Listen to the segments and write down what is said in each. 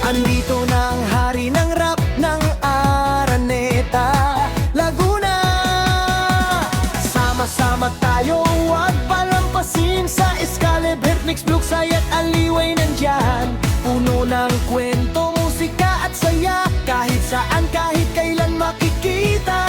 Andito na ang hari ng rap ng Araneta, Laguna. Sama-sama tayo, huwag palampasin sa Excalibur, Mix, Brookside at Aliway nandyan. Puno ng kwento, musika at saya, kahit saan, kahit kailan makikita.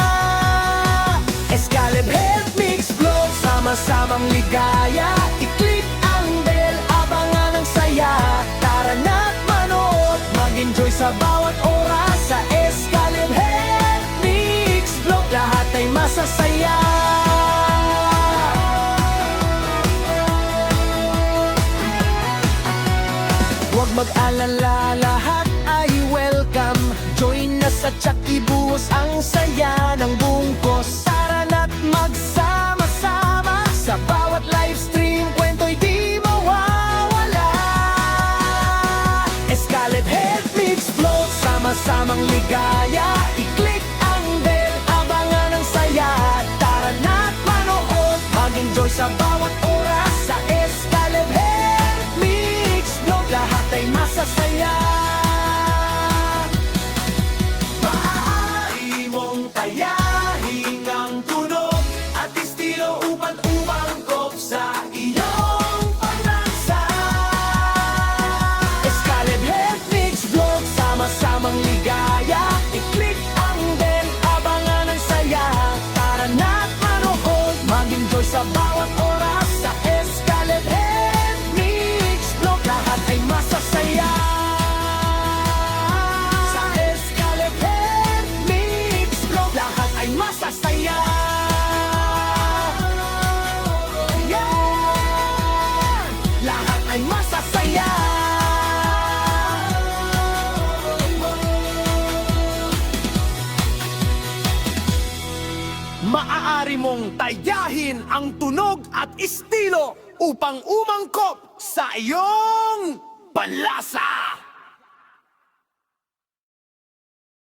Excalibur, Mix, Flow, sama-samang ligaya. I-click ang bell, abangan ang saya. Tara na't manood, mag-enjoy sa bawat oras. Sa Excalibur, Mix, Flow, lahat ay masasaya. Huwag mag-alala, lahat ay welcome. Join na sa tsak, ibuhos ang saya ng bungkos. Tara na't magsama-sama sa bawat livestream, kwento'y di mawawala. Excalibur, Mix, Flow, sama-samang ligaya. I-click ang bell, abangan ang saya. Tara na't manood, mag-enjoy sa bawat oras. Sa Excalibur, Mix, Flow, lahat ay masasaya. Maaari mong tayahin ang tunog at estilo upang umangkop sa iyong pag-asa. Excalibur, Mix, Flow, sama-samang ligaya. I-click ang bell, abangan ang saya. Tara na't manood, mag-enjoy sa bawat oras. Sa Excalibur, Mix, Flow, lahat ay masasaya. Sa Excalibur, Mix, Flow, lahat ay masasaya. Yeah! Lahat ay masasaya. Maaari mong tayahin ang tunog at estilo upang umangkop sa iyong panlasa.